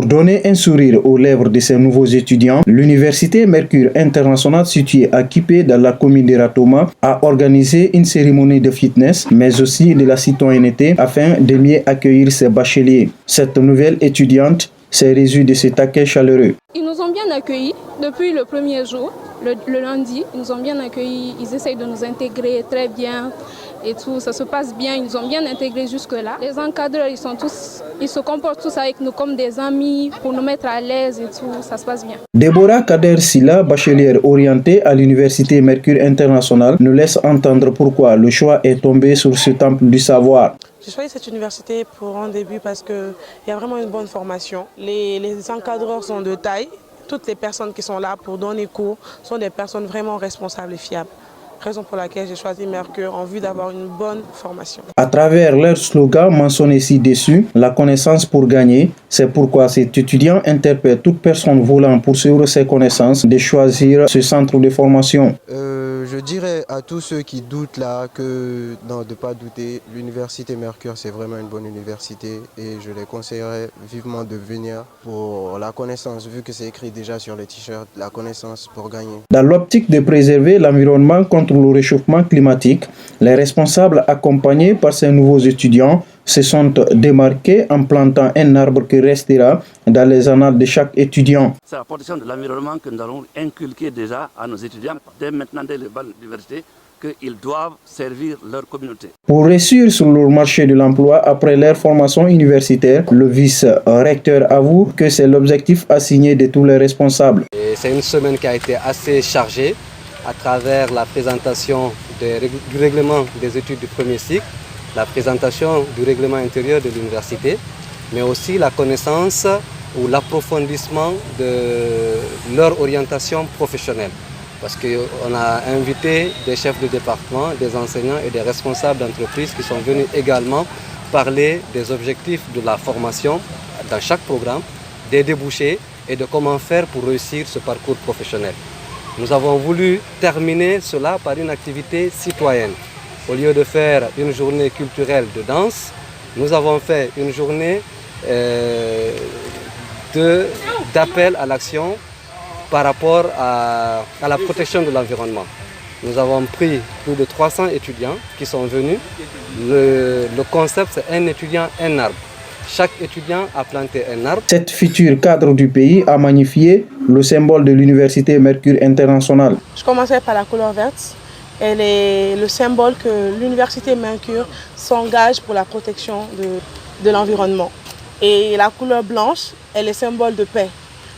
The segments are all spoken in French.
donner un sourire aux lèvres de ces nouveaux étudiants, l'Université Mercure International située à Kipé dans la commune de Ratoma a organisé une cérémonie de fitness mais aussi de la citoyenneté afin de mieux accueillir ses bacheliers. Cette nouvelle étudiante s'est réjouie de cet accueil chaleureux. Ils nous ont bien accueillis depuis le premier jour, le lundi. Ils nous ont bien accueillis, ils essayent de nous intégrer très bien et tout. Ça se passe bien, ils nous ont bien intégrés jusque-là. Les encadreurs, ils se comportent tous avec nous comme des amis pour nous mettre à l'aise et tout. Ça se passe bien. Deborah Kader Silla, bachelière orientée à l'Université Mercure International, nous laisse entendre pourquoi le choix est tombé sur ce temple du savoir. J'ai choisi cette université pour un début parce qu'il y a vraiment une bonne formation. Les encadreurs sont de taille. Toutes les personnes qui sont là pour donner cours sont des personnes vraiment responsables et fiables. Raison pour laquelle j'ai choisi Mercure en vue d'avoir une bonne formation. À travers leur slogan mentionné ci-dessus, la connaissance pour gagner, c'est pourquoi cet étudiant interpelle toute personne voulant poursuivre ses connaissances de choisir ce centre de formation. Je dirais à tous ceux qui doutent là de ne pas douter, l'université Mercure c'est vraiment une bonne université et je les conseillerais vivement de venir pour la connaissance, vu que c'est écrit déjà sur les t-shirts, la connaissance pour gagner. Dans l'optique de préserver l'environnement contre le réchauffement climatique, les responsables accompagnés par ces nouveaux étudiants se sont démarqués en plantant un arbre qui restera dans les annales de chaque étudiant. C'est la protection de l'environnement que nous allons inculquer déjà à nos étudiants dès maintenant, dès le bas de l'université, qu'ils doivent servir leur communauté. Pour réussir sur le marché de l'emploi après leur formation universitaire, le vice-recteur avoue que c'est l'objectif assigné de tous les responsables. C'est une semaine qui a été assez chargée à travers la présentation du règlement des études du premier cycle, la présentation du règlement intérieur de l'université, mais aussi la connaissance ou l'approfondissement de leur orientation professionnelle. Parce qu'on a invité des chefs de département, des enseignants et des responsables d'entreprises qui sont venus également parler des objectifs de la formation dans chaque programme, des débouchés et de comment faire pour réussir ce parcours professionnel. Nous avons voulu terminer cela par une activité citoyenne. Au lieu de faire une journée culturelle de danse, nous avons fait une journée d'appel à l'action par rapport à la protection de l'environnement. Nous avons pris plus de 300 étudiants qui sont venus. Le concept, c'est un étudiant, un arbre. Chaque étudiant a planté un arbre. Cette future cadre du pays a magnifié le symbole de l'Université Mercure International. Je commencerai par la couleur verte. Elle est le symbole que l'Université Mercure s'engage pour la protection de l'environnement. Et la couleur blanche, elle est symbole de paix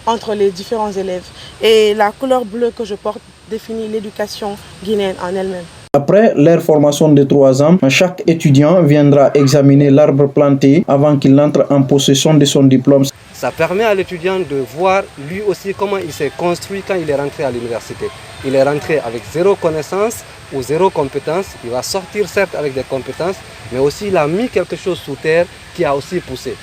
entre les différents élèves. Et la couleur bleue que je porte définit l'éducation guinéenne en elle-même. Après leur formation de 3 ans, chaque étudiant viendra examiner l'arbre planté avant qu'il entre en possession de son diplôme. Ça permet à l'étudiant de voir lui aussi comment il s'est construit quand il est rentré à l'université. Il est rentré avec 0 connaissance ou 0 compétence. Il va sortir certes avec des compétences, mais aussi il a mis quelque chose sous terre qui a aussi poussé.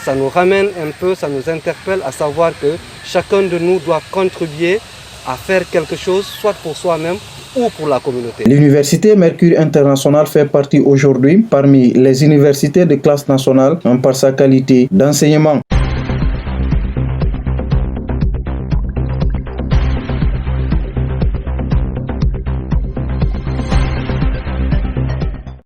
Ça nous ramène un peu, ça nous interpelle à savoir que chacun de nous doit contribuer à faire quelque chose, soit pour soi-même ou pour la communauté. L'Université Mercure International fait partie aujourd'hui parmi les universités de classe nationale par sa qualité d'enseignement.